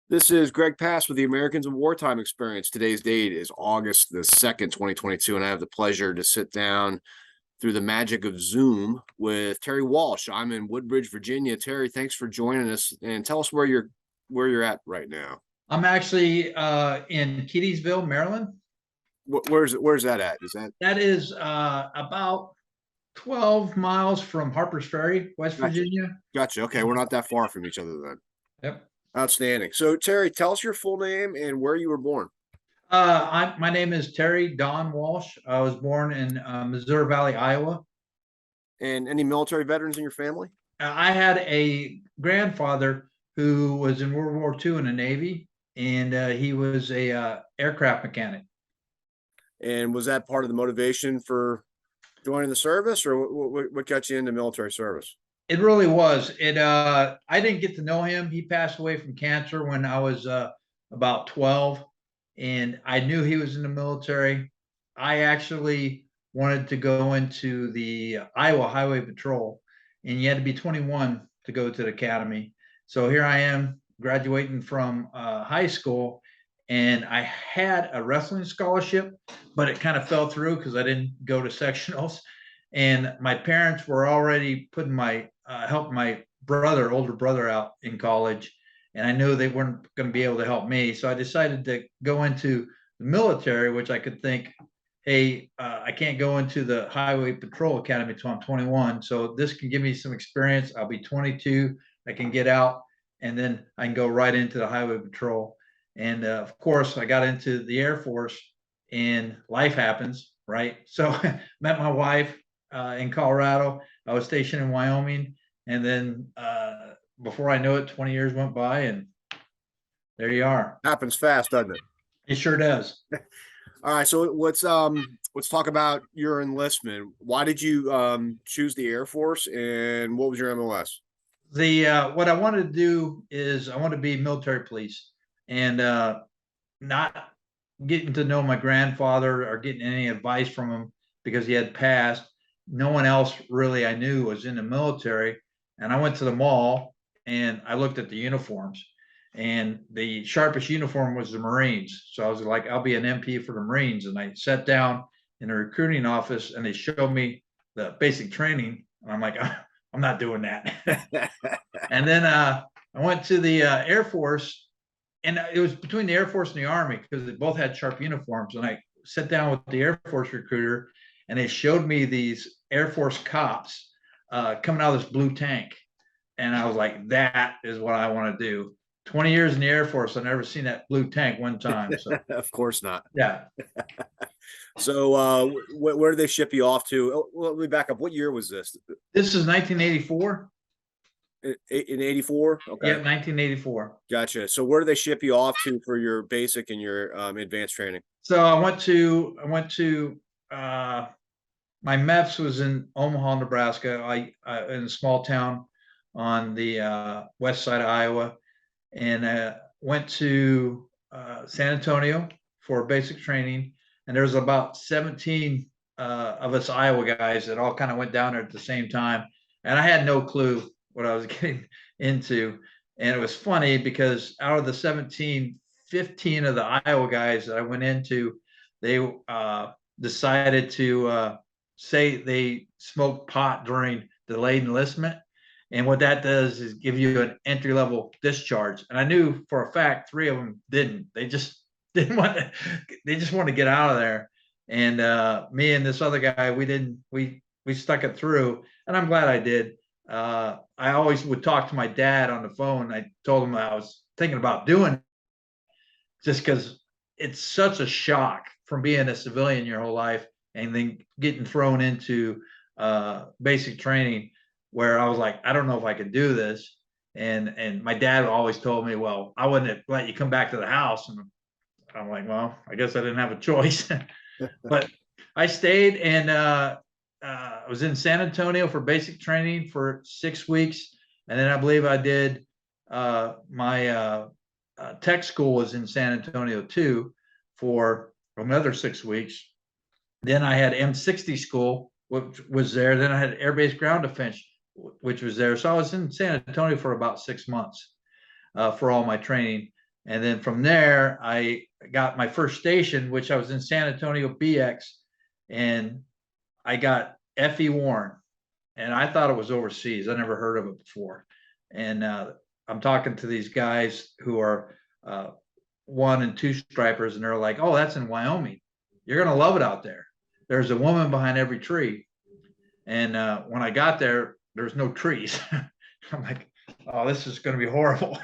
This is Greg Pass with the Americans in Wartime Experience. Today's date is August the 2nd, 2022, and I have the pleasure to sit down through the magic of Zoom with Terry Walsh. I'm in Woodbridge, Virginia. Terry, thanks for joining us and tell us where you're at right now. I'm actually in Keedysville, Maryland. Where's that at? Is that That is about 12 miles from Harper's Ferry, West gotcha? Virginia. Gotcha. Okay, we're not that far from each other then. Yep. Outstanding. So Terry, tell us your full name and where you were born. My name is Terry Don Walsh. I was born in Missouri Valley, Iowa. And any military veterans in your family? I had a grandfather who was in World War II in the Navy, and he was a aircraft mechanic. And was that part of the motivation for joining the service, or what got you into military service? It really was. I didn't get to know him. He passed away from cancer when I was about 12, and I knew he was in the military. I actually wanted to go into the Iowa Highway Patrol, and you had to be 21 to go to the academy. So here I am graduating from high school, and I had a wrestling scholarship, but it kind of fell through because I didn't go to sectionals. And my parents were already putting my help my older brother, out in college, and I knew they weren't going to be able to help me. So I decided to go into the military, which I could think, hey, I can't go into the Highway Patrol Academy until I'm 21. So this can give me some experience. I'll be 22. I can get out, and then I can go right into the Highway Patrol. And of course, I got into the Air Force, and life happens, right? So met my wife in Colorado. I was stationed in Wyoming, and then before I knew it, 20 years went by, and there you are. Happens fast, doesn't it? It sure does. All right, so let's talk about your enlistment. Why did you choose the Air Force, and what was your MOS? The What I wanted to do is I wanted to be military police, and not getting to know my grandfather or getting any advice from him because he had passed. No one else really I knew was in the military. And I went to the mall and I looked at the uniforms, and the sharpest uniform was the Marines. So I was like, I'll be an MP for the Marines. And I sat down in a recruiting office and they showed me the basic training. And I'm like, I'm not doing that. And then I went to the Air Force, and it was between the Air Force and the Army because they both had sharp uniforms. And I sat down with the Air Force recruiter, and they showed me these Air Force cops coming out of this blue tank, and I was like, "That is what I want to do." 20 years in the Air Force, I've never seen that blue tank one time. So Of course not. yeah, So, where did they ship you off to? Oh, well, let me back up. What year was this? this is 1984. In '84. Yeah, Okay, 1984. gotcha. So, where do they ship you off to for your basic and your advanced training? So I went to my MEPS was in Omaha, Nebraska. In a small town on the west side of Iowa, and went to San Antonio for basic training. And there's about 17 of us Iowa guys that all kind of went down there at the same time. And I had no clue what I was getting into. And it was funny because out of the 17, 15 of the Iowa guys that I went into, they decided to say they smoked pot during delayed enlistment. And what that does is give you an entry level discharge. And I knew for a fact 3 of them didn't. They just didn't want to. They just wanted to get out of there. And me and this other guy, we didn't. We stuck it through, and I'm glad I did. I always would talk to my dad on the phone. I told him I was thinking about doing it just because it's such a shock from being a civilian your whole life and then getting thrown into basic training, where I was like, I don't know if I could do this. And my dad always told me, well, I wouldn't let you come back to the house. And I'm like, well, I guess I didn't have a choice. But I stayed, and I was in San Antonio for basic training for 6 weeks. And then I believe I did my tech school was in San Antonio too for another 6 weeks. Then I had M60 school, which was there. Then I had Air Base Ground Defense, which was there. So I was in San Antonio for about 6 months for all my training. And then from there, I got my first station, which I was in San Antonio BX, and I got F.E. Warren, and I thought it was overseas. I never heard of it before. And I'm talking to these guys who are 1 and 2 stripers, and they're like, "Oh, that's in Wyoming. You're gonna love it out there. There's a woman behind every tree." And when I got there, there's no trees. I'm like, "Oh, this is going to be horrible."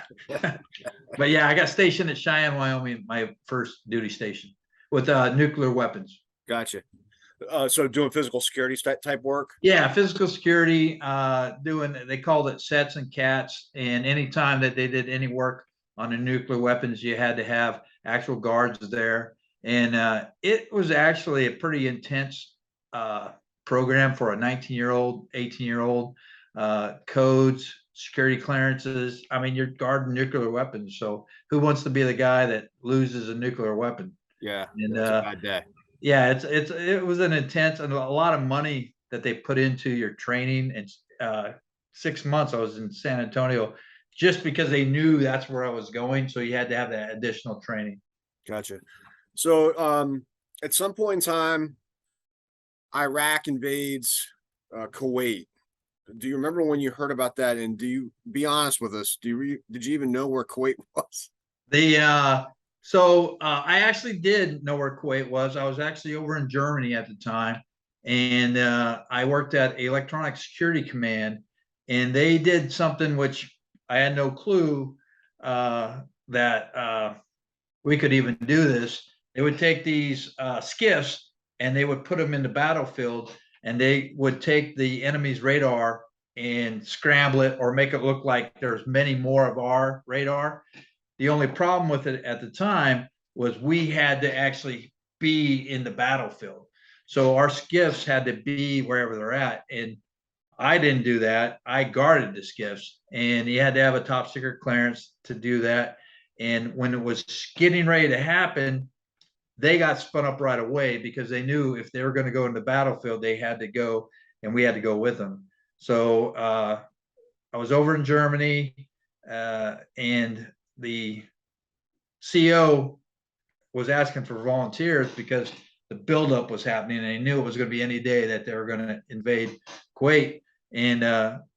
But yeah, I got stationed at Cheyenne, Wyoming, my first duty station with nuclear weapons. Gotcha. So doing physical security type work. Yeah, physical security, doing, they called it sets and cats. And anytime that they did any work on the nuclear weapons, you had to have actual guards there. And it was actually a pretty intense program for a 19-year-old, 18-year-old, codes, security clearances. I mean, you're guarding nuclear weapons. So who wants to be the guy that loses a nuclear weapon? Yeah, And that's a bad day. yeah, it was an intense and a lot of money that they put into your training. And 6 months I was in San Antonio just because they knew that's where I was going. So you had to have that additional training. Gotcha. So at some point in time, Iraq invades Kuwait. Do you remember when you heard about that? And do you, be honest with us, did you even know where Kuwait was? So I actually did know where Kuwait was. I was actually over in Germany at the time, and I worked at Electronic Security Command, and they did something which I had no clue that we could even do this. They would take these skiffs and they would put them in the battlefield, and they would take the enemy's radar and scramble it or make it look like there's many more of our radar. The only problem with it at the time was we had to actually be in the battlefield. So our skiffs had to be wherever they're at. And I didn't do that. I guarded the skiffs, and you had to have a top secret clearance to do that. And when it was getting ready to happen, they got spun up right away because they knew if they were going to go in the battlefield, they had to go, and we had to go with them. So I was over in Germany, and the CO was asking for volunteers because the buildup was happening, and they knew it was going to be any day that they were going to invade Kuwait. And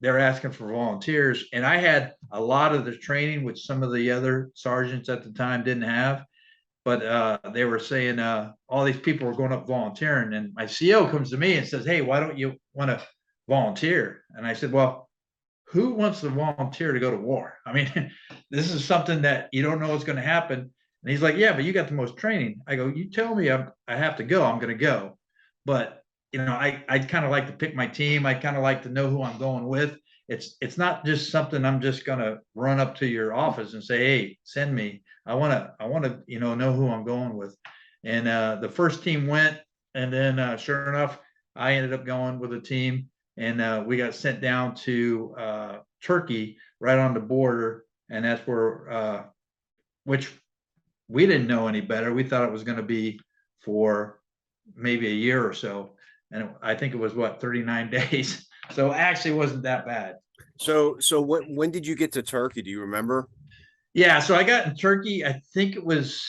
they're asking for volunteers. And I had a lot of the training, which some of the other sergeants at the time didn't have. But they were saying all these people were going up volunteering. And my CO comes to me and says, "Hey, why don't you want to volunteer?" And I said, "Well, who wants to volunteer to go to war? I mean, this is something that you don't know what's going to happen." And he's like, "Yeah, but you got the most training." I go, "You tell me I have to go, I'm going to go." But I kind of like to pick my team. I kind of like to know who I'm going with. It's not just something I'm just going to run up to your office and say, "Hey, send me." I want to know who I'm going with. And the first team went, and then sure enough, I ended up going with a team, and we got sent down to Turkey, right on the border, and that's where which we didn't know any better. We thought it was going to be for maybe a year or so, and I think it was 39 days. So actually, it wasn't that bad. So when did you get to Turkey? Do you remember? Yeah, so I got in Turkey. I think it was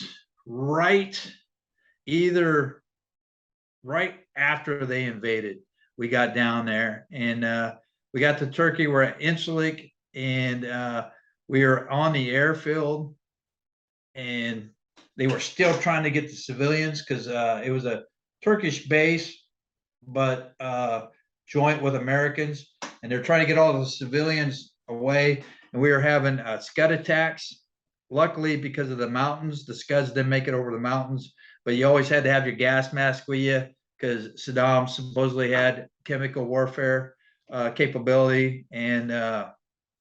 either right after they invaded. We got down there, and we got to Turkey. We're at Incirlik, and we were on the airfield, and they were still trying to get the civilians because it was a Turkish base, but joint with Americans, and they're trying to get all the civilians away. And we were having Scud attacks. Luckily, because of the mountains, the Scuds didn't make it over the mountains, but you always had to have your gas mask with you because Saddam supposedly had chemical warfare capability, and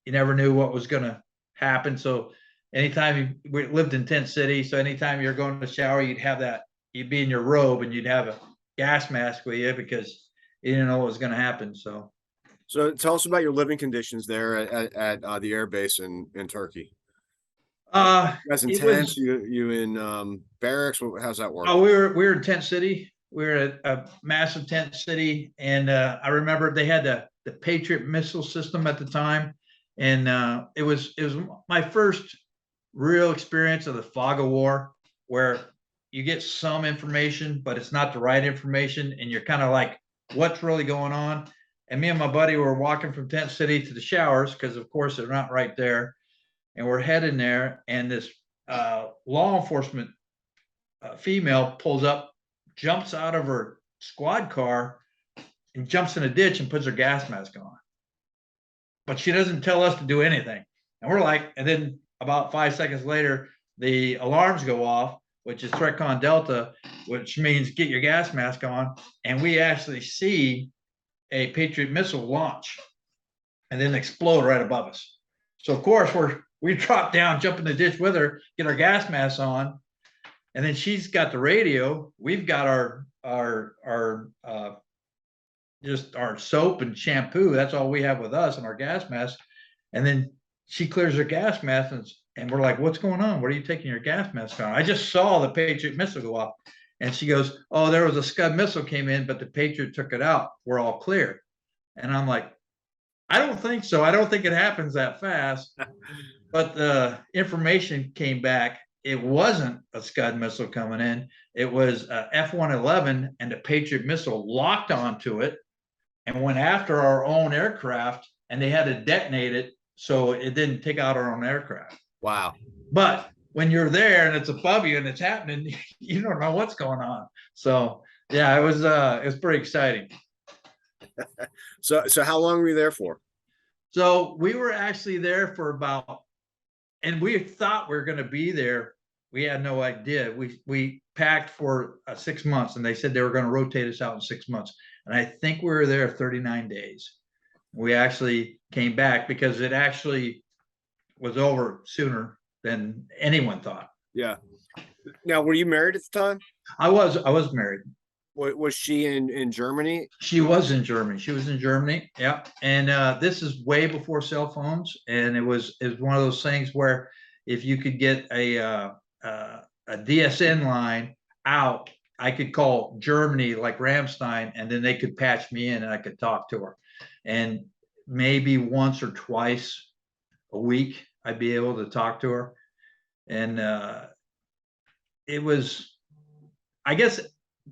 you never knew what was going to happen. So anytime we lived in tent city, so anytime you're going to shower, you'd be in your robe, and you'd have a gas mask with you because you didn't know what was going to happen. So tell us about your living conditions there at the air base in Turkey. As intense, you in barracks? How's that work? Oh, we were in tent city. We were at a massive tent city, and I remember they had the Patriot missile system at the time, and it was my first real experience of the fog of war, where you get some information, but it's not the right information, and you're kind of like, what's really going on? And me and my buddy were walking from Tent City to the showers because, of course, they're not right there. And we're heading there, and this law enforcement female pulls up, jumps out of her squad car, and jumps in a ditch and puts her gas mask on. But she doesn't tell us to do anything. And we're like, and then about 5 seconds later, the alarms go off, which is THREATCON Delta, which means get your gas mask on. And we actually see a Patriot missile launch and then explode right above us. So of course we drop down, jump in the ditch with her, get our gas masks on, and then she's got the radio. We've got our just our soap and shampoo. That's all we have with us and our gas mask. And then she clears her gas mask, and we're like, what's going on? What are you taking your gas mask on? I just saw the Patriot missile go off. And she goes, oh, there was a Scud missile came in, but the Patriot took it out. We're all clear. And I'm like, I don't think so. I don't think it happens that fast. But the information came back. It wasn't a Scud missile coming in. It was a F-111, and the Patriot missile locked onto it and went after our own aircraft, and they had to detonate it so it didn't take out our own aircraft. Wow. But when you're there and it's above you and it's happening, you don't know what's going on. So yeah, it was pretty exciting. So how long were you there for? So we were actually there for about, and we thought we were going to be there. We had no idea. We packed for 6 months, and they said they were going to rotate us out in 6 months. And I think we were there 39 days. We actually came back because it actually was over sooner than anyone thought. Yeah. Now, were you married at the time? I was married. Was she in Germany? She was in Germany. She was in Germany. Yeah. And this is way before cell phones. And it was one of those things where if you could get a DSN line out, I could call Germany, like Ramstein, and then they could patch me in and I could talk to her. And maybe once or twice a week, I'd be able to talk to her. And it was, I guess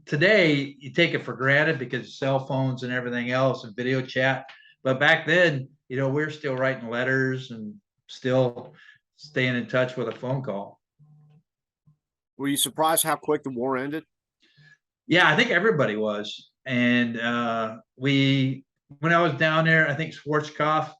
today you take it for granted because cell phones and everything else and video chat. But back then, we're still writing letters and still staying in touch with a phone call. Were you surprised how quick the war ended? Yeah, I think everybody was. And when I was down there, I think Schwarzkopf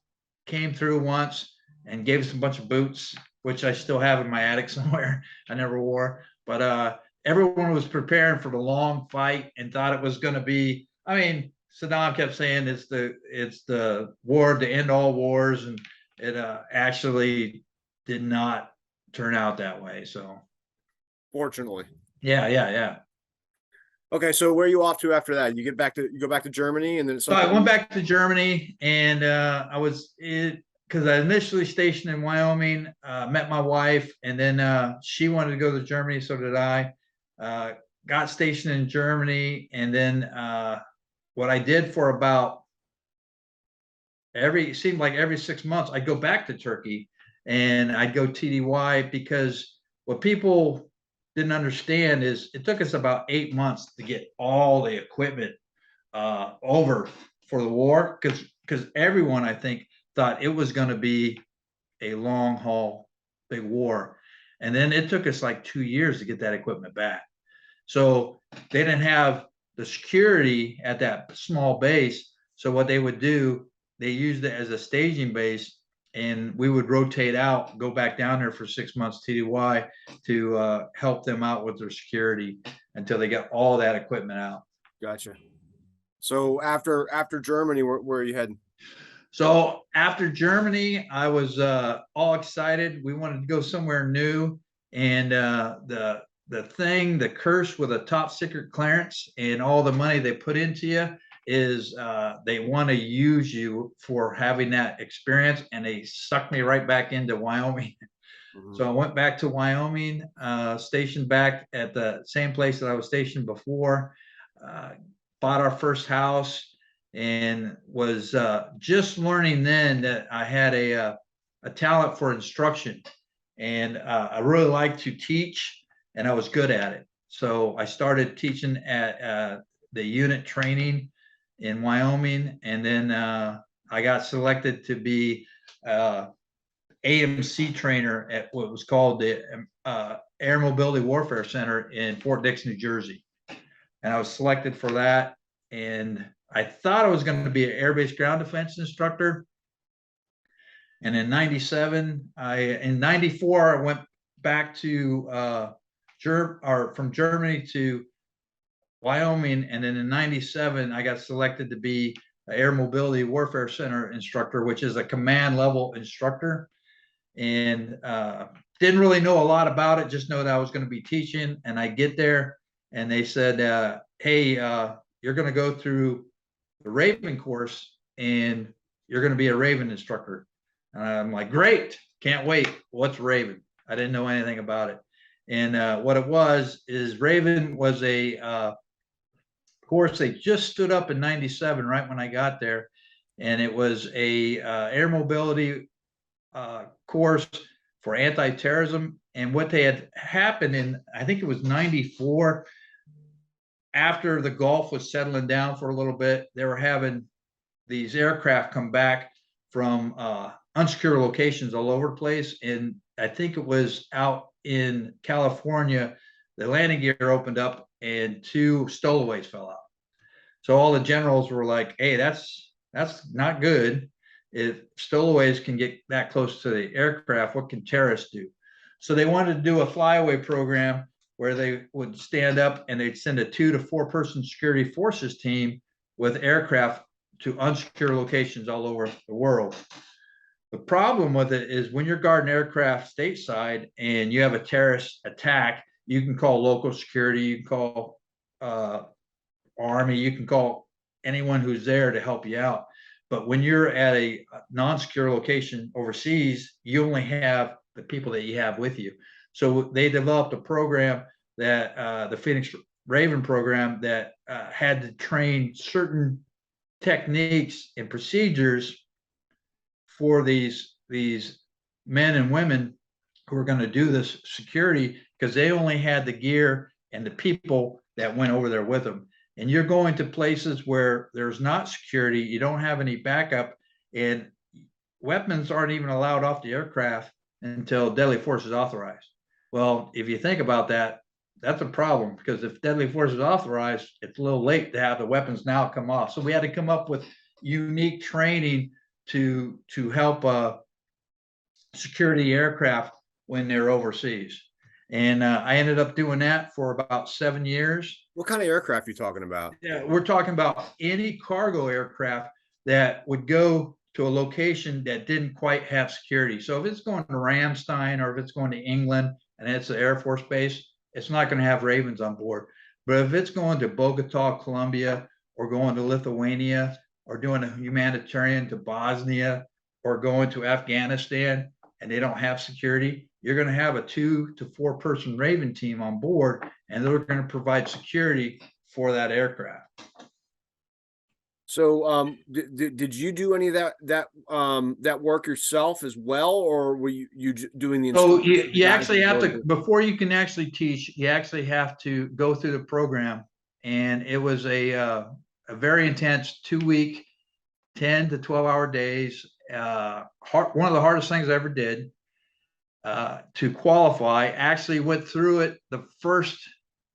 came through once and gave us a bunch of boots, which I still have in my attic somewhere. I never wore. But everyone was preparing for the long fight and thought it was going to be, I mean, Saddam kept saying it's the war to end all wars, and it actually did not turn out that way. So fortunately. Yeah. Okay, so where are you off to after that? You go back to Germany, and then so I went back to Germany, and I was because I initially stationed in Wyoming, met my wife, and then she wanted to go to Germany, so did I. Got stationed in Germany, and then what I did for about it seemed like every 6 months, I'd go back to Turkey, and I'd go TDY, because what people didn't understand is it took us about 8 months to get all the equipment over for the war, because everyone, I think, thought it was going to be a long haul big war. And then it took us like 2 years to get that equipment back. So they didn't have the security at that small base. So what they would do, they used it as a staging base, and we would rotate out, go back down there for 6 months TDY to help them out with their security until they got all that equipment out. Gotcha. So after Germany, where are you heading? So after Germany, I was all excited. We wanted to go somewhere new, and the curse with a top secret clearance and all the money they put into you is they want to use you for having that experience, and they sucked me right back into Wyoming. Mm-hmm. So I went back to Wyoming, stationed back at the same place that I was stationed before, bought our first house, and was just learning then that I had a talent for instruction. and I really liked to teach, and I was good at it. So I started teaching at the unit training in Wyoming, and then I got selected to be AMC trainer at what was called the Air Mobility Warfare Center in Fort Dix, New Jersey. And I was selected for that. And I thought I was going to be an air base ground defense instructor. And in 97, in 94, I went back to from Germany to Wyoming. And then in 97, I got selected to be an Air Mobility Warfare Center instructor, which is a command level instructor. And didn't really know a lot about it, just know that I was going to be teaching. And I get there and they said, hey, you're going to go through the Raven course and you're going to be a Raven instructor. And I'm like, great, can't wait. What's Raven? I didn't know anything about it. And what it was is Raven was a course they just stood up in 97, right when I got there. And it was a air mobility course for anti-terrorism. And what they had happened in, I think it was 94, after the Gulf was settling down for a little bit, they were having these aircraft come back from unsecure locations all over the place. And I think it was out in California, the landing gear opened up and 2 stowaways fell out. So all the generals were like, hey, that's not good. If stowaways can get that close to the aircraft, what can terrorists do? So they wanted to do a flyaway program where they would stand up and they'd send a 2 to 4 person security forces team with aircraft to unsecure locations all over the world. The problem with it is when you're guarding aircraft stateside and you have a terrorist attack, you can call local security, you can call Army, you can call anyone who's there to help you out. But when you're at a non-secure location overseas, you only have the people that you have with you. So they developed a program that the Phoenix Raven program that had to train certain techniques and procedures for these men and women who are going to do this security, because they only had the gear and the people that went over there with them. And you're going to places where there's not security, you don't have any backup, and weapons aren't even allowed off the aircraft until deadly force is authorized. Well, if you think about that, that's a problem, because if deadly force is authorized, it's a little late to have the weapons now come off. So we had to come up with unique training to help security aircraft when they're overseas. And I ended up doing that for about 7 years. What kind of aircraft are you talking about? Yeah, we're talking about any cargo aircraft that would go to a location that didn't quite have security. So if it's going to Ramstein or if it's going to England and it's an Air Force base, it's not going to have Ravens on board. But if it's going to Bogota, Colombia, or going to Lithuania, or doing a humanitarian to Bosnia, or going to Afghanistan, and they don't have security, you're going to have a 2 to 4 person Raven team on board, and they're going to provide security for that aircraft. So, did you do any of that work yourself as well, or were you doing the? So you actually have to, before you can actually teach, you actually have to go through the program, and it was a very intense 2-week, 10 to 12-hour days. One of the hardest things I ever did to qualify. Actually went through it the first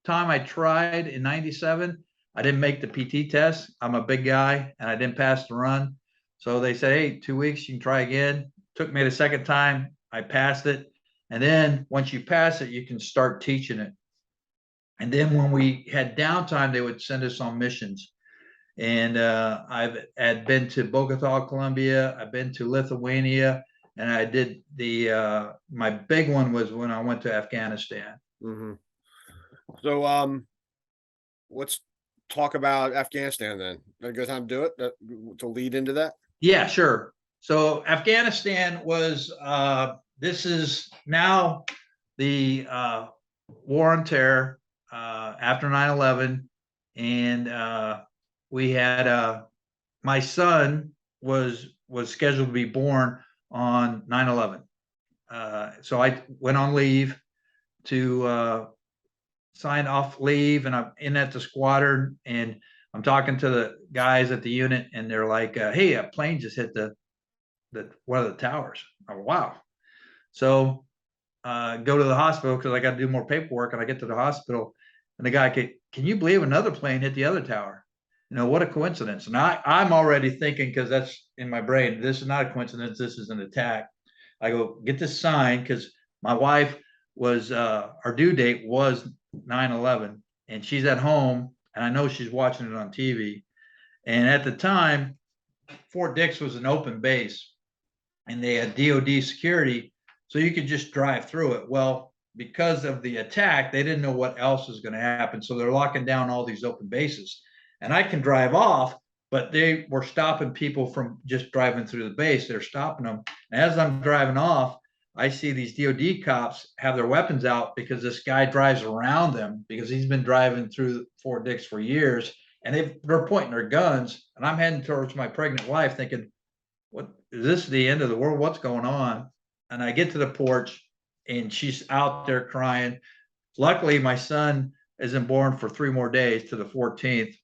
time I tried in 97. I didn't make the PT test. I'm a big guy and I didn't pass the run. So they said, hey, 2 weeks, you can try again. Took me the second time. I passed it. And then once you pass it, you can start teaching it. And then when we had downtime, they would send us on missions. And I've had been to Bogota, Colombia. I've been to Lithuania, and I did my big one was when I went to Afghanistan. Mm-hmm. So, let's talk about Afghanistan then. A good time to do it to lead into that. Yeah, sure. So Afghanistan was this is now the war on terror after 9/11, and we had my son was scheduled to be born on 9/11. So I went on leave to sign off leave, and I'm in at the squadron, and I'm talking to the guys at the unit, and they're like, "Hey, a plane just hit the one of the towers." Oh, wow! So go to the hospital because I got to do more paperwork, and I get to the hospital, and the guy, can you believe another plane hit the other tower? You know, what a coincidence. And I'm already thinking, because that's in my brain, this is not a coincidence, this is an attack. I go, get this signed, because my wife was, our due date was 9/11, and she's at home, and I know she's watching it on TV. And at the time, Fort Dix was an open base, and they had DOD security, so you could just drive through it. Well, because of the attack, they didn't know what else was going to happen, so they're locking down all these open bases. And I can drive off, but they were stopping people from just driving through the base. They're stopping them. And as I'm driving off, I see these DOD cops have their weapons out because this guy drives around them because he's been driving through Fort Dix for years, and they're pointing their guns. And I'm heading towards my pregnant wife, thinking, what is this, the end of the world? What's going on? And I get to the porch, and she's out there crying. Luckily, my son isn't born for 3 more days to the 14th.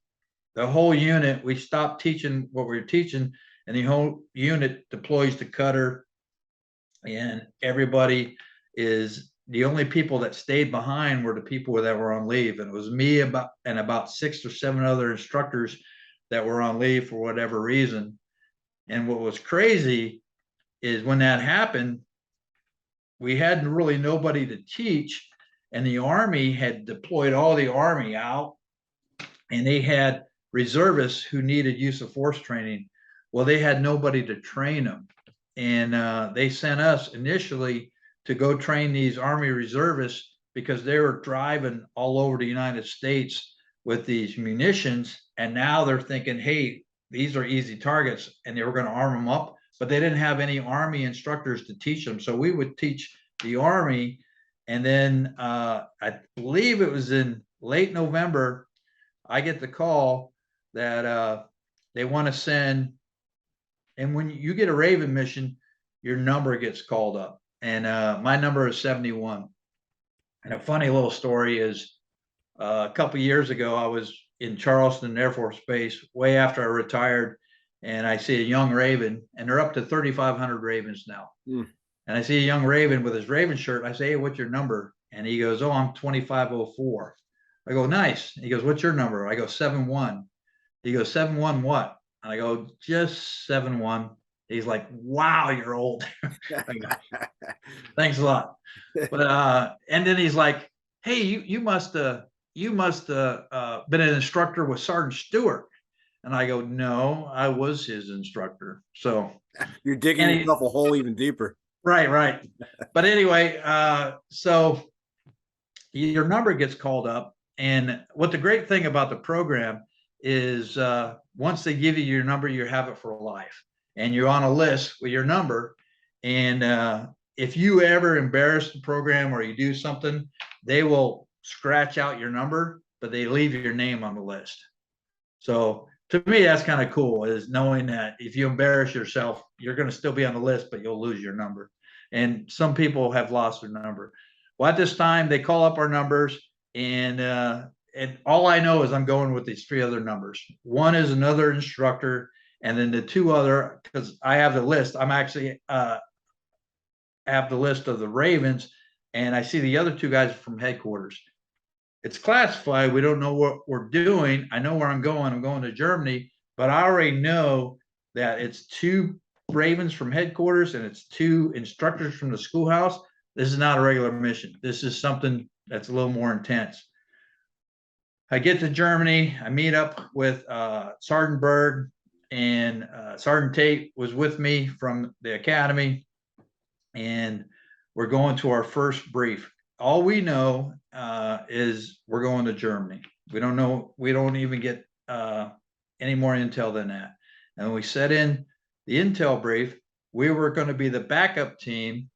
The whole unit, we stopped teaching what we were teaching, and the whole unit deploys to Qatar. And everybody is, the only people that stayed behind were the people that were on leave. And it was me and about 6 or 7 other instructors that were on leave for whatever reason. And what was crazy is when that happened, we had really nobody to teach, and the Army had deployed all the Army out, and they had reservists who needed use of force training. Well, they had nobody to train them, and they sent us initially to go train these Army reservists because they were driving all over the United States with these munitions, and now they're thinking, hey, these are easy targets, and they were going to arm them up, but they didn't have any Army instructors to teach them. So we would teach the Army. And then I believe it was in late November, I get the call that they want to send, and when you get a Raven mission, your number gets called up. And my number is 71. And a funny little story is a couple of years ago, I was in Charleston Air Force Base way after I retired, and I see a young Raven, and they're up to 3,500 Ravens now. And I see a young Raven with his Raven shirt. I say, hey, what's your number? And he goes, oh, I'm 2504. I go, nice. He goes, what's your number? I go, 71. He goes, 71 what? And I go, just 71. He's like, wow, you're old. I go, thanks a lot. But and then he's like, hey, you must been an instructor with Sergeant Stewart. And I go, no, I was his instructor. So you're digging yourself a hole even deeper. Right. But anyway, so your number gets called up. And what the great thing about the program is, once they give you your number, you have it for life. And you're on a list with your number. And if you ever embarrass the program or you do something, they will scratch out your number, but they leave your name on the list. So to me, that's kind of cool, is knowing that if you embarrass yourself, you're going to still be on the list, but you'll lose your number. And some people have lost their number. Well, at this time, they call up our numbers, and all I know is I'm going with these 3 other numbers. One is another instructor, and then the 2 other, because I have the list. I'm actually have the list of the Ravens, and I see the other 2 guys from headquarters. It's classified. We don't know what we're doing. I know where I'm going. I'm going to Germany, but I already know that it's 2 Ravens from headquarters and it's 2 instructors from the schoolhouse. This is not a regular mission. This is something that's a little more intense. I get to Germany. I meet up with Sergeant Berg, and Sergeant Tate was with me from the academy, and we're going to our first brief. All we know is we're going to Germany. We don't know. We don't even get any more intel than that. And when we set in the intel brief, we were going to be the backup team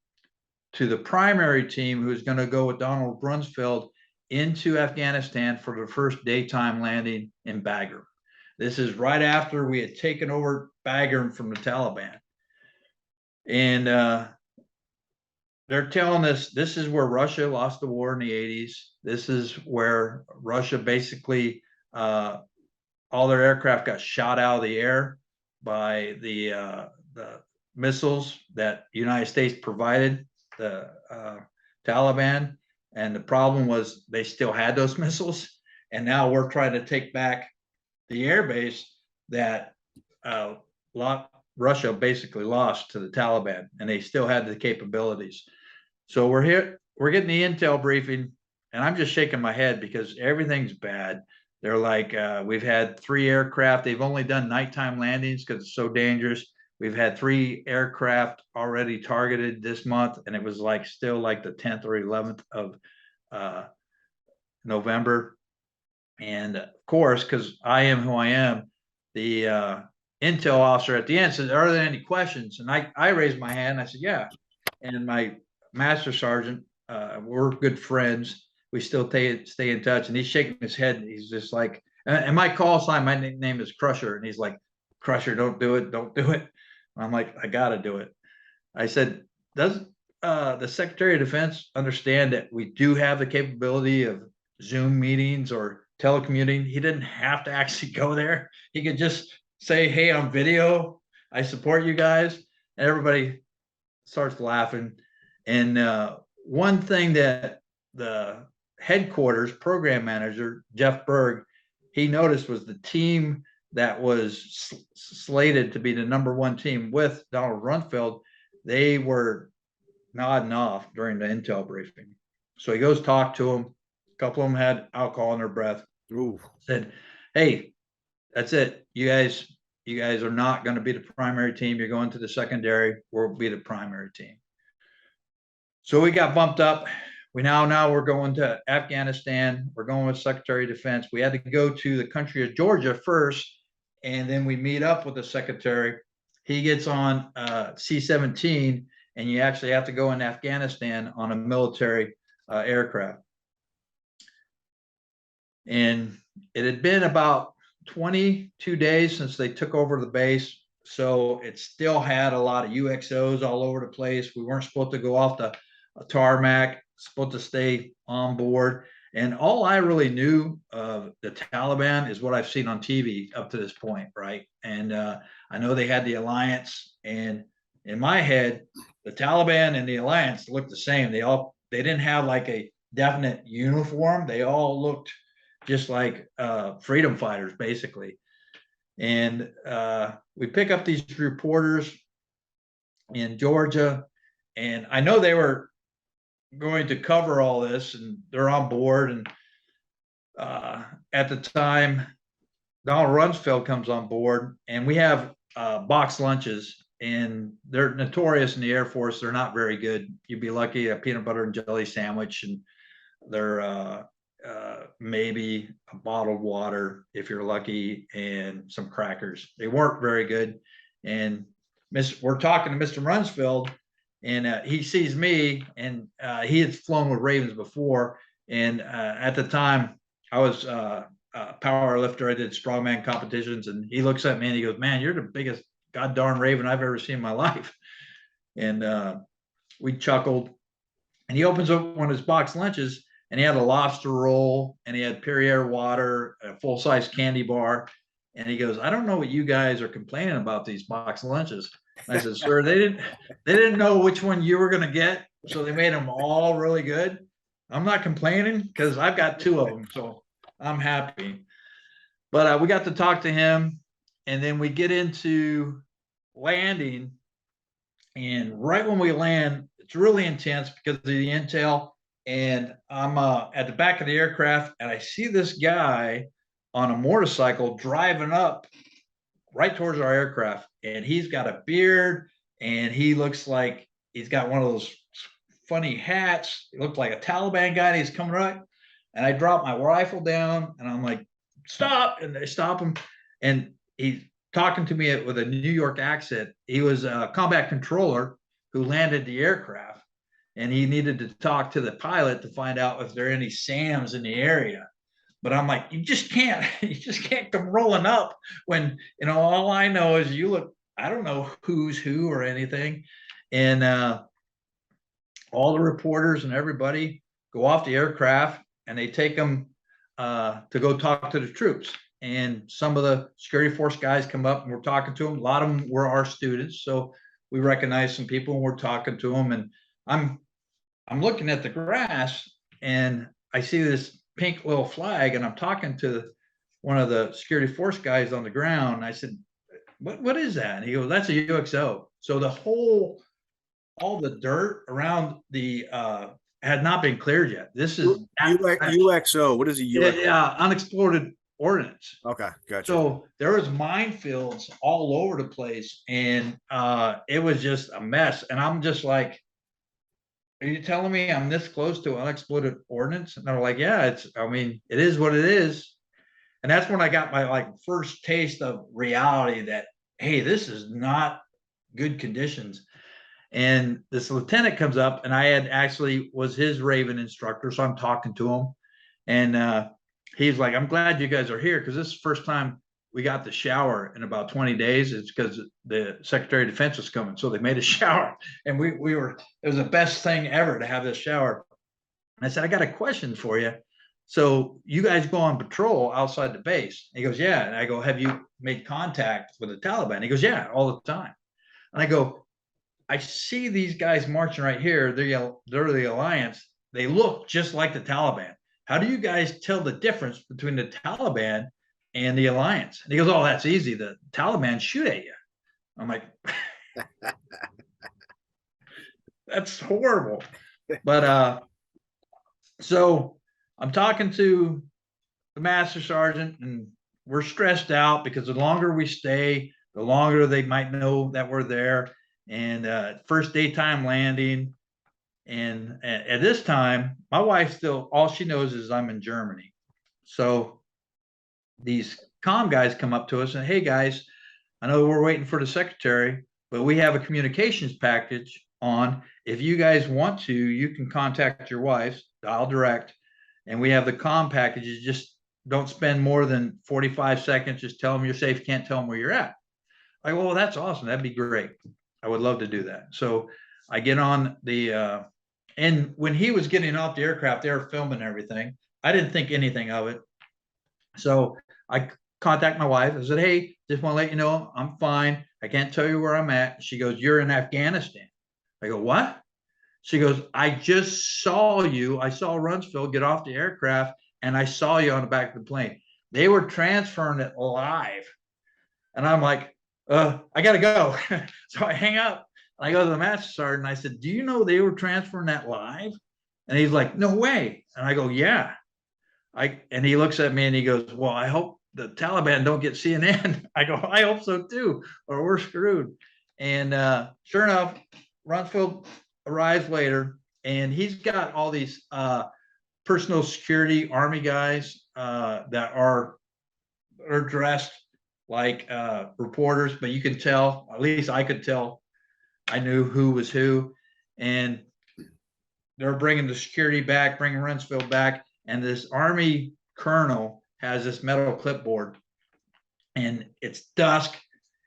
to the primary team who's going to go with Donald Rumsfeld into Afghanistan for the first daytime landing in Bagram. This is right after we had taken over Bagram from the Taliban. And they're telling us this is where Russia lost the war in the 80s. This is where Russia basically all their aircraft got shot out of the air by the missiles that the United States provided the Taliban. And the problem was they still had those missiles. And now we're trying to take back the airbase that Russia basically lost to the Taliban, and they still had the capabilities. So we're here, we're getting the intel briefing, and I'm just shaking my head because everything's bad. They're like, we've had 3 aircraft. They've only done nighttime landings because it's so dangerous. We've had 3 aircraft already targeted this month, and it was like still like the 10th or 11th of November. And of course, because I am who I am, the intel officer at the end said, "Are there any questions?" And I raised my hand. I said, "Yeah." And my master sergeant, we're good friends. We still stay in touch. And he's shaking his head. And he's just like, and my call sign, my nickname is Crusher. And he's like, "Crusher, don't do it. Don't do it." And I'm like, "I got to do it." I said, "Does the Secretary of Defense understand that we do have the capability of Zoom meetings or telecommuting? He didn't have to actually go there. He could just say, 'Hey, on video, I support you guys.'" And everybody starts laughing. And one thing that the headquarters program manager, Jeff Berg, he noticed was the team that was slated to be the #1 team with Donald Rumsfeld, they were nodding off during the intel briefing. So he goes talk to them. A couple of them had alcohol in their breath. Ooh. Said, "Hey, that's it. You guys are not going to be the primary team. You're going to the secondary. We'll be the primary team." So we got bumped up. Now we're going to Afghanistan. We're going with Secretary of Defense. We had to go to the country of Georgia first, and then we meet up with the secretary. He gets on C-17, and you actually have to go in Afghanistan on a military aircraft. And it had been about 22 days since they took over the base. So it still had a lot of UXOs all over the place. We weren't supposed to go off the tarmac, supposed to stay on board. And all I really knew of the Taliban is what I've seen on TV up to this point, right? And I know they had the alliance, and in my head, the Taliban and the alliance looked the same. They didn't have like a definite uniform. They all looked just like freedom fighters, basically. And we pick up these reporters in Georgia, and I know they were going to cover all this, and they're on board. And at the time, Donald Rumsfeld comes on board, and we have box lunches, and they're notorious in the Air Force. They're not very good. You'd be lucky a peanut butter and jelly sandwich, and they're maybe a bottled water if you're lucky, and some crackers. They weren't very good. And we're talking to Mr. Rumsfeld, and he sees me, and he had flown with Ravens before. And at the time, I was a power lifter. I did strongman competitions, and he looks at me and he goes, "Man, you're the biggest goddamn Raven I've ever seen in my life." And we chuckled, and he opens up one of his box lunches, and he had a lobster roll, and he had Perrier water, a full-size candy bar. And he goes, "I don't know what you guys are complaining about these box lunches." And I said, "Sir, they didn't know which one you were going to get, so they made them all really good. I'm not complaining because I've got 2 of them, so I'm happy." But we got to talk to him, and then we get into landing. And right when we land, it's really intense because of the intel. And I'm at the back of the aircraft, and I see this guy on a motorcycle driving up right towards our aircraft. And he's got a beard, and he looks like he's got one of those funny hats. He looked like a Taliban guy, and he's coming right. And I drop my rifle down, and I'm like, "Stop!" And they stop him. And he's talking to me with a New York accent. He was a combat controller who landed the aircraft, and he needed to talk to the pilot to find out if there are any SAMs in the area. But I'm like, you just can't come rolling up when, all I know is you look, I don't know who's who or anything. And all the reporters and everybody go off the aircraft and they take them to go talk to the troops. And some of the security force guys come up and we're talking to them. A lot of them were our students, so we recognize some people and we're talking to them. And I'm looking at the grass and I see this pink little flag, and I'm talking to one of the security force guys on the ground. I said, what is that? And he goes, that's a UXO. So all the dirt around the had not been cleared yet. This is UXO. What is a UXO? Yeah, unexploded ordnance. Okay, gotcha. So there was minefields all over the place, and it was just a mess. And I'm just like, are you telling me I'm this close to unexploded ordnance? And they're like, yeah, it is what it is. And that's when I got my like first taste of reality that, hey, this is not good conditions. And this lieutenant comes up, and I had actually was his Raven instructor, so I'm talking to him, and he's like, "I'm glad you guys are here because this is the first time we got the shower in about 20 days. It's because the Secretary of Defense was coming, so they made a shower, and we were it was the best thing ever to have this shower." And I said, "I got a question for you. So you guys go on patrol outside the base?" And he goes, "Yeah." And I go, "Have you made contact with the Taliban?" He goes, "Yeah, all the time." And I go, I see these guys marching right here. They're the alliance. They look just like the Taliban. How do you guys tell the difference between the Taliban and the alliance? And he goes, "Oh, that's easy. The Taliban shoot at you." I'm like, that's horrible. But so I'm talking to the master sergeant, and we're stressed out because the longer we stay, the longer they might know that we're there. And first daytime landing, and at this time, my wife still all she knows is I'm in Germany. So these comm guys come up to us and, "Hey guys, I know we're waiting for the secretary, but we have a communications package on. If you guys want to, you can contact your wife, dial direct, and we have the comm packages. Just don't spend more than 45 seconds. Just tell them you're safe. Can't tell them where you're at." I go, "Well, that's awesome. That'd be great. I would love to do that." So I get on and when he was getting off the aircraft, they were filming everything. I didn't think anything of it. So I contact my wife. I said, "Hey, just want to let you know I'm fine. I can't tell you where I'm at." She goes, "You're in Afghanistan." I go, "What?" She goes, "I just saw you. I saw Rumsfeld get off the aircraft, and I saw you on the back of the plane. They were transferring it live." And I'm like, I got to go. So I hang up. I go to the master sergeant. I said, "Do you know they were transferring that live?" And he's like, "No way." And I go, "Yeah." And he looks at me and he goes, "Well, I hope the Taliban don't get CNN." I go, "I hope so too, or we're screwed." And sure enough, Rumsfeld arrives later, and he's got all these personal security army guys that are dressed like reporters, but you can tell, at least I could tell, I knew who was who. And they're bringing the security back, bringing Rumsfeld back, and this army colonel has this metal clipboard, and it's dusk.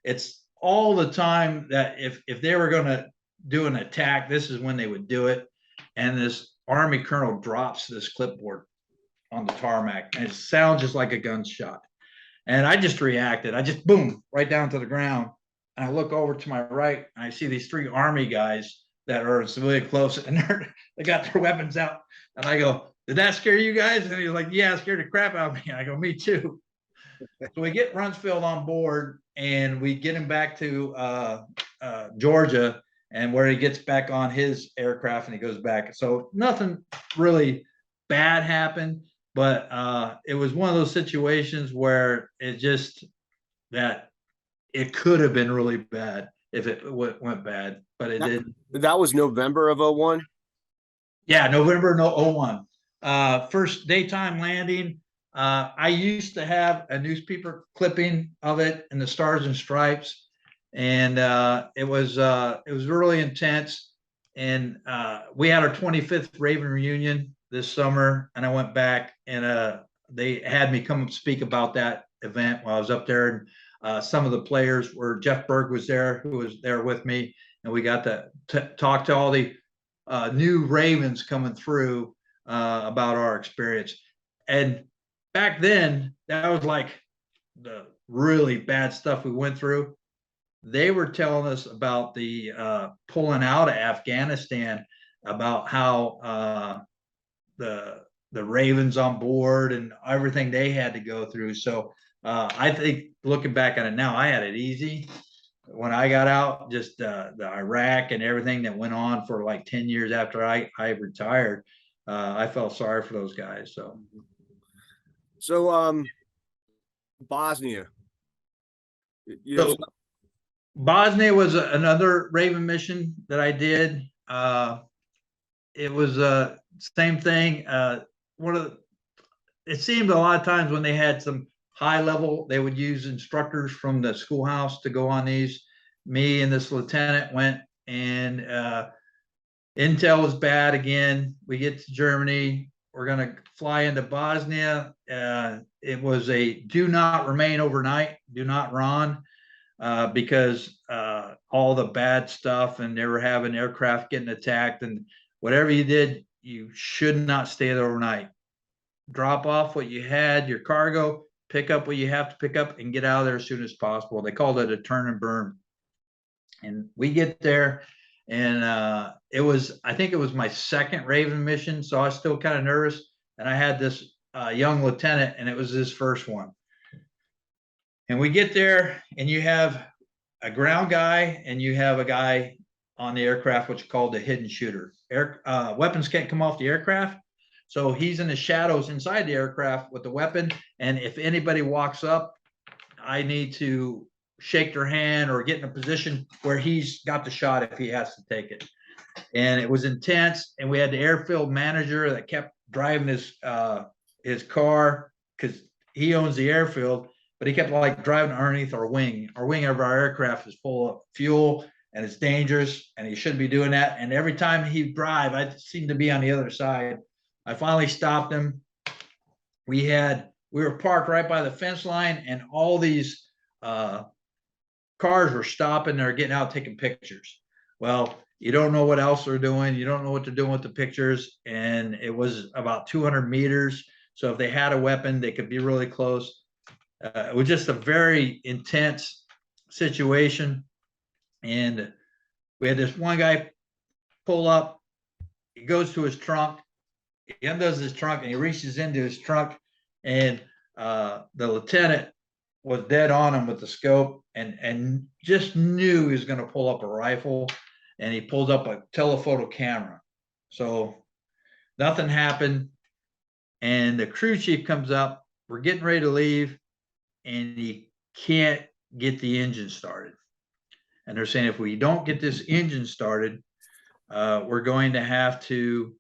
It's all the time that if they were going to do an attack, this is when they would do it. And this army colonel drops this clipboard on the tarmac, and it sounds just like a gunshot. And I just reacted. I just boom right down to the ground. And I look over to my right, and I see these three army guys that are civilian close, and they got their weapons out. And I go, "Did that scare you guys?" And he's like, "Yeah, it scared the crap out of me." I go, "Me too." So we get Rumsfeld on board, and we get him back to Georgia, and where he gets back on his aircraft and he goes back. So nothing really bad happened, but it was one of those situations where it just that it could have been really bad if it went bad, but it didn't. That was November of 01? Yeah, November 01. First daytime landing. I used to have a newspaper clipping of it in the Stars and Stripes, and it was really intense. And we had our 25th Raven reunion this summer, and I went back, and they had me come speak about that event while I was up there. And some of the players were Jeff Berg was there, who was there with me, and we got to talk to all the new Ravens coming through about our experience. And back then, that was like the really bad stuff we went through. They were telling us about the pulling out of Afghanistan, about how the Ravens on board and everything they had to go through. So I think looking back on it now, I had it easy when I got out. Just the Iraq and everything that went on for like 10 years after I retired. I felt sorry for those guys. So Bosnia, you know, So Bosnia was another Raven mission that I did. It was same thing. One of the, it seemed a lot of times when they had some high level, they would use instructors from the schoolhouse to go on these. Me and this lieutenant went, and intel was bad again. We get to Germany. We're going to fly into Bosnia. It was a do not remain overnight, do not run, because all the bad stuff, and they were having aircraft getting attacked, and whatever you did, you should not stay there overnight. Drop off what you had, your cargo, pick up what you have to pick up, and get out of there as soon as possible. They called it a turn and burn. And we get there, and I think it was my second Raven mission, so I was still kind of nervous. And I had this young lieutenant, and it was his first one. And we get there, and you have a ground guy, and you have a guy on the aircraft, which is called the hidden shooter. Weapons can't come off the aircraft, so he's in the shadows inside the aircraft with the weapon. And if anybody walks up, I need to shake their hand or get in a position where he's got the shot if he has to take it. And it was intense. And we had the airfield manager that kept driving his car, because he owns the airfield, but he kept like driving underneath our wing. Our wing of our aircraft is full of fuel, and it's dangerous, and he shouldn't be doing that. And every time he'd drive, I seemed to be on the other side. I finally stopped him. We were parked right by the fence line, and all these cars were stopping. They're getting out, taking pictures. Well, you don't know what else they're doing. You don't know what they're doing with the pictures. And it was about 200 meters. So if they had a weapon, they could be really close. It was just a very intense situation. And we had this one guy pull up. He goes to his trunk. He undoes his trunk, and he reaches into his trunk. And the lieutenant was dead on him with the scope, and just knew he was going to pull up a rifle. And he pulled up a telephoto camera. So nothing happened. And the crew chief comes up. We're getting ready to leave, and he can't get the engine started. And they're saying, if we don't get this engine started, we're going to have to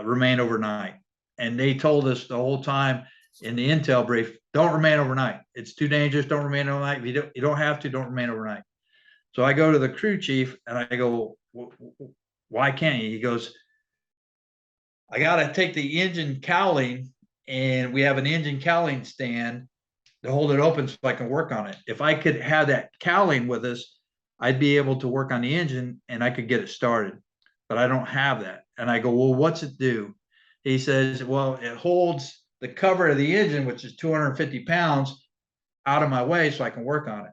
remain overnight. And they told us the whole time in the intel brief, don't remain overnight. It's too dangerous. Don't remain overnight. If you don't have to, don't remain overnight. So I go to the crew chief and I go, why can't you? He goes, I got to take the engine cowling, and we have an engine cowling stand to hold it open so I can work on it. If I could have that cowling with us, I'd be able to work on the engine and I could get it started, but I don't have that. And I go, well, what's it do? He says, well, it holds the cover of the engine, which is 250 pounds, out of my way so I can work on it.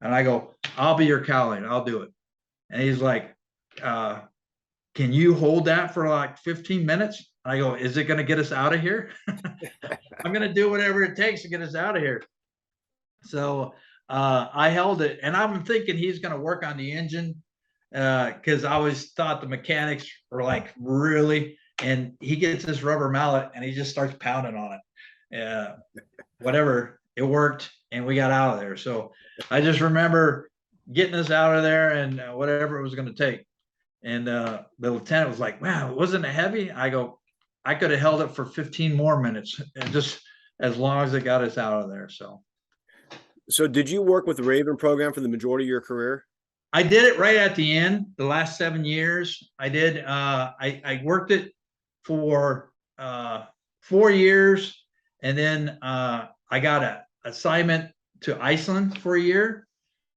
And I go, I'll be your cowling. I'll do it. And he's like, can you hold that for like 15 minutes? I go, is it going to get us out of here? I'm going to do whatever it takes to get us out of here. So I held it, and I'm thinking he's going to work on the engine, because I always thought the mechanics were like, really. And he gets this rubber mallet and he just starts pounding on it. Whatever, it worked, and we got out of there. So I just remember getting us out of there, and whatever it was going to take. And the lieutenant was like, wow, wasn't it heavy? I go, I could have held it for 15 more minutes, and just as long as it got us out of there. So did you work with the Raven program for the majority of your career? I did it right at the end, the last 7 years. I did. I worked it for 4 years, and then I got an assignment to Iceland for a year.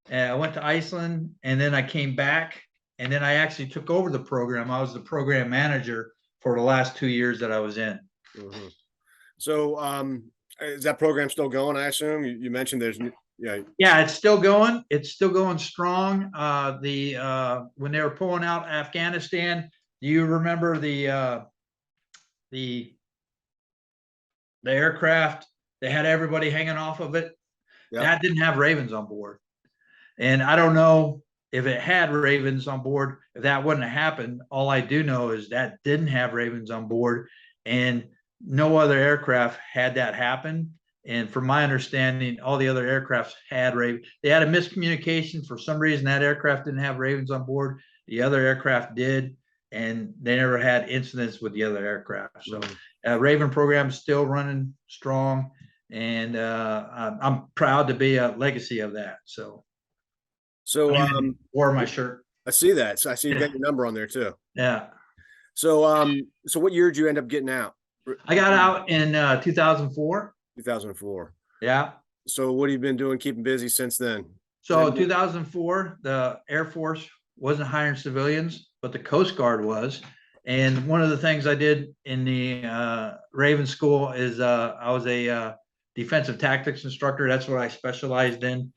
I went to Iceland, and then I came back, and then I actually took over the program. I was the program manager for the last 2 years that I was in. Mhm. So, is that program still going? I assume you mentioned there's, yeah. Yeah, it's still going. It's still going strong. When they were pulling out Afghanistan, do you remember the aircraft? They had everybody hanging off of it. Yeah. That didn't have Ravens on board. And I don't know if it had Ravens on board, if that wouldn't have happened. All I do know is that didn't have Ravens on board, and no other aircraft had that happen. And from my understanding, all the other aircrafts had Ravens. They had a miscommunication for some reason. That aircraft didn't have Ravens on board. The other aircraft did, and they never had incidents with the other aircraft. So, Raven program is still running strong, and I'm proud to be a legacy of that. So. So, Wore my shirt. I see that. So I see you've got your number on there too. Yeah. So, so what year did you end up getting out? I got out in 2004. 2004. Yeah. So what have you been doing, keeping busy since then? So 2004, the Air Force wasn't hiring civilians, but the Coast Guard was. And one of the things I did in the Raven School is I was a defensive tactics instructor. That's what I specialized in.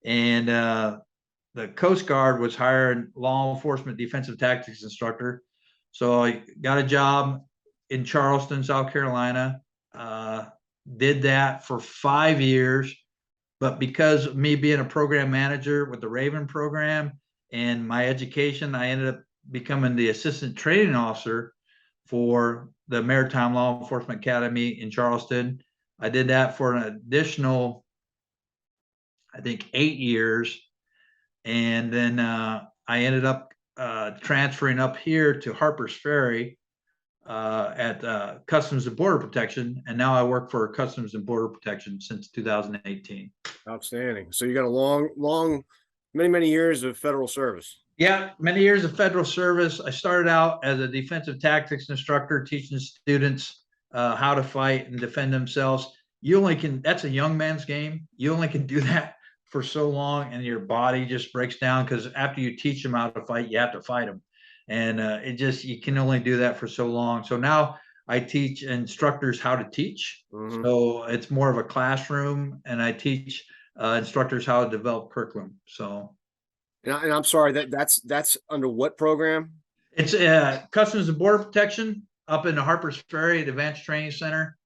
And the Coast Guard was hiring law enforcement defensive tactics instructor. So I got a job in Charleston, South Carolina, did that for 5 years. But because of me being a program manager with the Raven program and my education, I ended up becoming the assistant training officer for the Maritime Law Enforcement Academy in Charleston. I did that for an additional, I think, 8 years. And then I ended up transferring up here to Harper's Ferry at Customs and Border Protection, and now I work for Customs and Border Protection since 2018. Outstanding. So you got a long, many years of federal service. Yeah, many years of federal service. I started out as a defensive tactics instructor, teaching students how to fight and defend themselves. You only can, that's a young man's game. You only can do that for so long, and your body just breaks down, because after you teach them how to fight, you have to fight them. And you can only do that for so long. So now I teach instructors how to teach. Mhm. So it's more of a classroom, and I teach instructors how to develop curriculum. So. And I'm sorry, that's under what program? It's Customs and Border Protection up in the Harper's Ferry, the Advanced Training Center.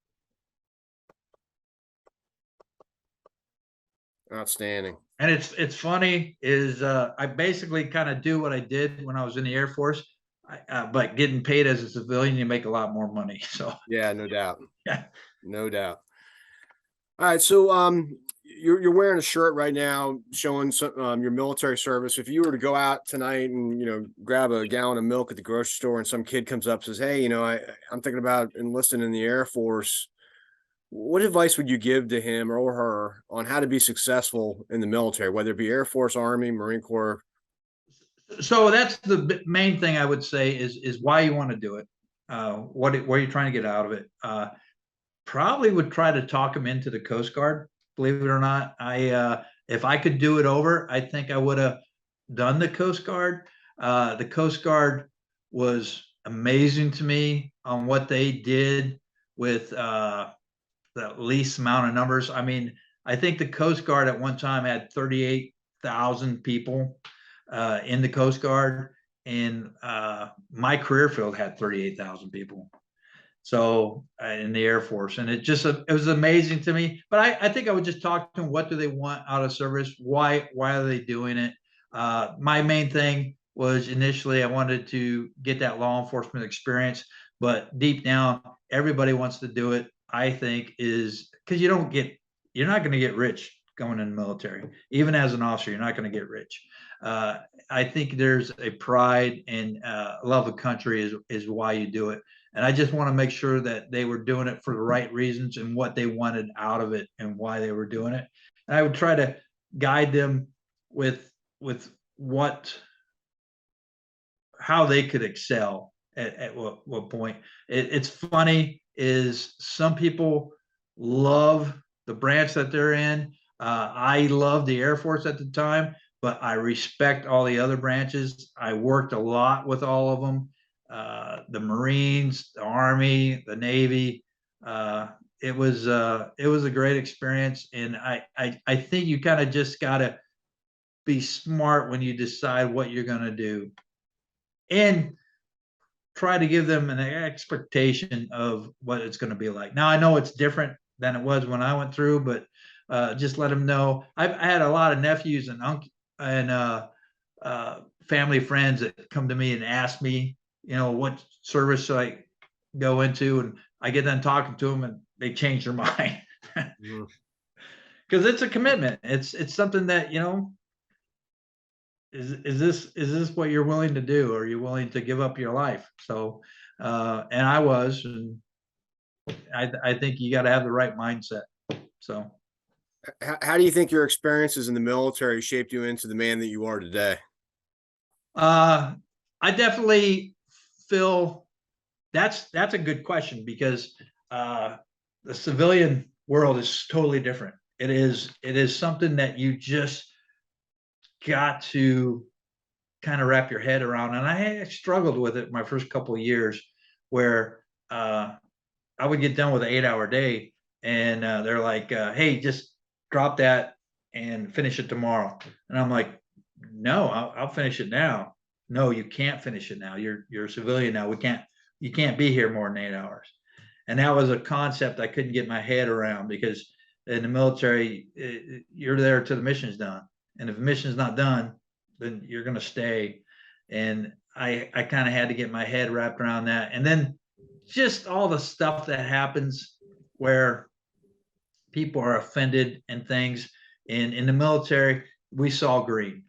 Outstanding. And it's funny is I basically kind of do what I did when I was in the Air Force, but getting paid as a civilian, you make a lot more money. So yeah, no doubt. Yeah, no doubt. All right, so you're wearing a shirt right now showing some, your military service. If you were to go out tonight and grab a gallon of milk at the grocery store, and some kid comes up and says, "Hey, I'm thinking about enlisting in the Air Force," what advice would you give to him or her on how to be successful in the military, whether it be Air Force, Army, Marine Corps? So that's the main thing I would say is why you want to do it. What are you trying to get out of it? Probably would try to talk him into the Coast Guard. Believe it or not, if I could do it over, I think I would have done the Coast Guard. The Coast Guard was amazing to me on what they did with the least amount of numbers. I mean, I think the Coast Guard at one time had 38,000 people in the Coast Guard, and my career field had 38,000 people. So in the Air Force, and it was amazing to me. But I think I would just talk to them. What do they want out of service? Why are they doing it? My main thing was initially I wanted to get that law enforcement experience, but deep down, everybody wants to do it. I think is because you're not going to get rich going in the military. Even as an officer, you're not going to get rich. I think there's a pride and love of country is why you do it. And I just want to make sure that they were doing it for the right reasons and what they wanted out of it and why they were doing it. And I would try to guide them with how they could excel at what point. It's funny is some people love the branch that they're in. I loved the Air Force at the time, but I respect all the other branches. I worked a lot with all of them, the Marines, the Army, the Navy. It was a great experience, and I think you kind of just got to be smart when you decide what you're going to do, and try to give them an expectation of what it's going to be like. Now I know it's different than it was when I went through, but just let them know. I had a lot of nephews and family friends that come to me and ask me, what service should I go into, and I get done talking to them, and they change their mind Mhm. because it's a commitment. It's something that is this what you're willing to do? Are you willing to give up your life? So, and I was, and I think you got to have the right mindset. So, How do you think your experiences in the military shaped you into the man that you are today? uh, I definitely feel that's a good question because the civilian world is totally different. It is something that you just got to kind of wrap your head around. And I struggled with it my first couple of years where I would get done with an 8 hour day and they're like, hey, just drop that and finish it tomorrow. And I'm like, no, I'll finish it now. No, you can't finish it now. You're a civilian now. You can't be here more than 8 hours. And that was a concept I couldn't get my head around because in the military, you're there till the mission's done. And if the mission's not done, then you're going to stay. And I kind of had to get my head wrapped around that. And then just all the stuff that happens where people are offended and things. And in the military, we saw green.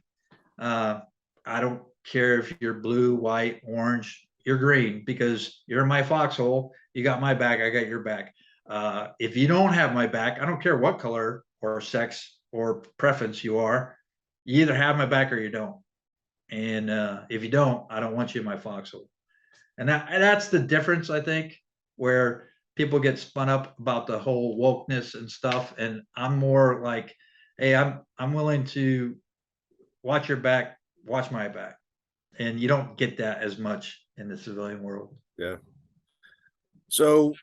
Uh, I don't care if you're blue, white, orange, you're green because you're in my foxhole. You got my back, I got your back. If you don't have my back, I don't care what color or sex or preference you are, you either have my back or you don't. And if you don't, I don't want you in my foxhole. And that's the difference, I think, where people get spun up about the whole wokeness and stuff. And I'm more like, hey, I'm willing to watch your back, watch my back. And you don't get that as much in the civilian world. Yeah. So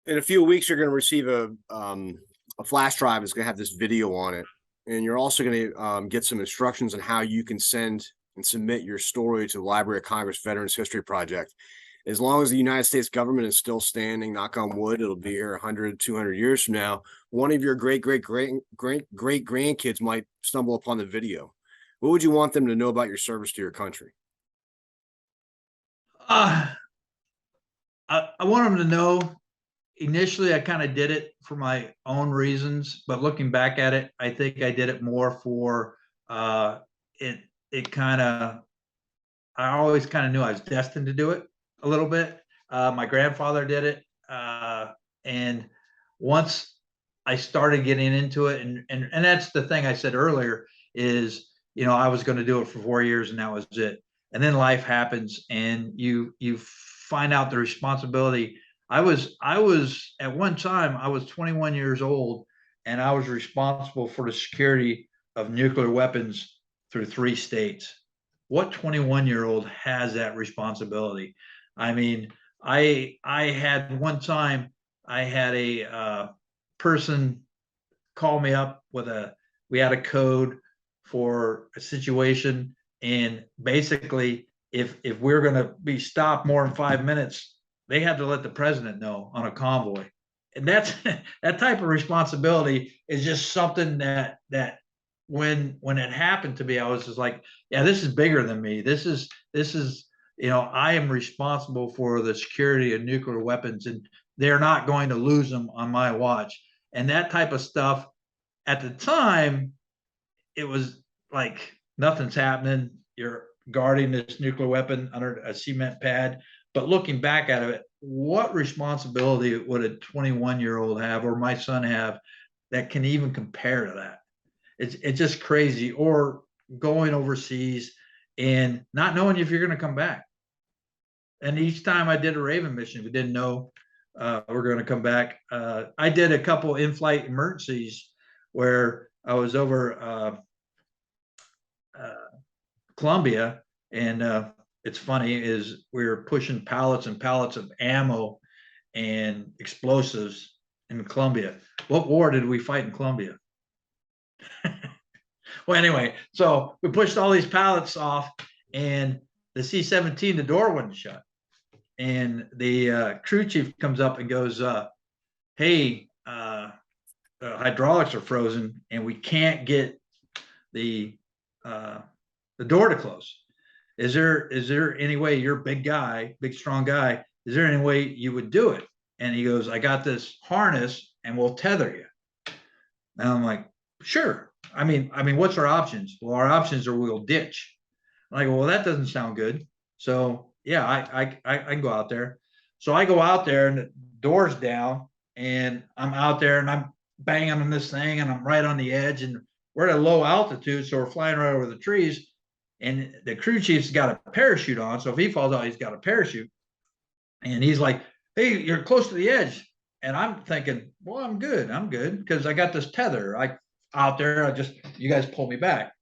in a few weeks, you're going to receive a flash drive that's going to have this video on it, and you're also going to get some instructions on how you can send and submit your story to the Library of Congress Veterans History Project. As long as the United States government is still standing, knock on wood, it'll be here 100, 200 years from now. One of your great grandkids might stumble upon the video. What would you want them to know about your service to your country? Uh, I want them to know initially I kind of did it for my own reasons, but looking back at it, I think I did it more for it kind of I always kind of knew I was destined to do it a little bit. My grandfather did it. And once I started getting into it, and that's the thing I said earlier is, I was going to do it for 4 years and that was it. And then life happens and you find out the responsibility. I was at one time, I was 21 years old and I was responsible for the security of nuclear weapons through 3 states. What 21-year-old has that responsibility? I mean, I had one time I had a person call me up with we had a code for a situation, and basically if we're going to be stopped more than 5 minutes, they had to let the president know on a convoy. And that's that type of responsibility is just something that when it happened to me, I was just like, yeah, this is bigger than me. This is I am responsible for the security of nuclear weapons, and they're not going to lose them on my watch. And that type of stuff at the time, it was like nothing's happening. You're guarding this nuclear weapon under a cement pad. But looking back at it, what responsibility would a 21-year-old have, or my son have, that can even compare to that? It's just crazy. Or going overseas and not knowing if you're going to come back. And each time I did a Raven mission, we didn't know we're going to come back. I did a couple in-flight emergencies where I was over Colombia, and it's funny is we were pushing pallets and pallets of ammo and explosives in Colombia. What war did we fight in Colombia? Well, anyway, so we pushed all these pallets off, and the C-17, the door wouldn't shut. And the crew chief comes up and goes, "Hey, hydraulics are frozen, and we can't get the door to close. Is there any way, you're a big guy, big strong guy, is there any way you would do it?" And he goes, "I got this harness, and we'll tether you." And I'm like, "Sure." I mean, what's our options? Well, our options are we'll ditch. I'm like, well, that doesn't sound good. So yeah, I can go out there. So I go out there, and the door's down, and I'm out there, and I'm banging on this thing, and I'm right on the edge, and we're at a low altitude, so we're flying right over the trees. And the crew chief's got a parachute on, so if he falls out, he's got a parachute. And he's like, "Hey, you're close to the edge." And I'm thinking, well, I'm good because I got this tether. I out there, you guys pull me back.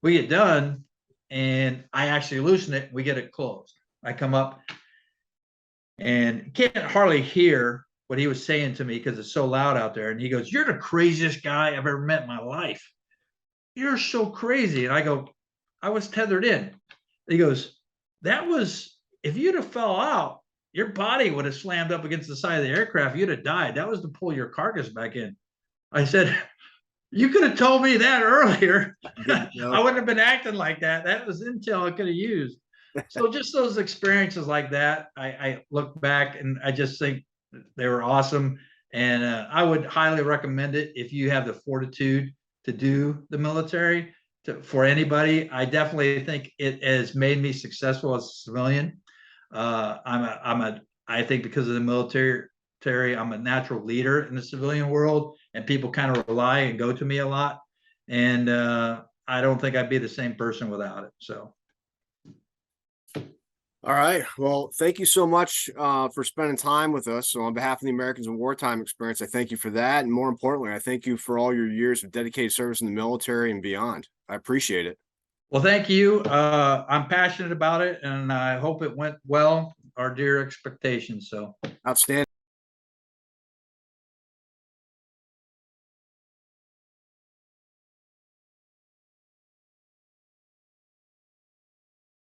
We get done, and I actually loosen it. We get it closed. I come up, and can't hardly hear what he was saying to me because it's so loud out there. And he goes, "You're the craziest guy I've ever met in my life. You're so crazy." And I go, "I was tethered in." He goes, "That was, if you'd have fell out, your body would have slammed up against the side of the aircraft. You'd have died. That was to pull your carcass back in." I said, "You could have told me that earlier." I wouldn't have been acting like that. That was intel I could have used. So just those experiences like that, I look back and I just think they were awesome. And I would highly recommend it if you have the fortitude to do the military. For anybody, I definitely think it has made me successful as a civilian. I think because of the military, I'm a natural leader in the civilian world, and people kind of rely and go to me a lot. And I don't think I'd be the same person without it. So. All right. Well, thank you so much for spending time with us. So on behalf of the Americans in Wartime Experience, I thank you for that. And more importantly, I thank you for all your years of dedicated service in the military and beyond. I appreciate it. Well, thank you. I'm passionate about it, and I hope it went well, our dear expectations. So Outstanding.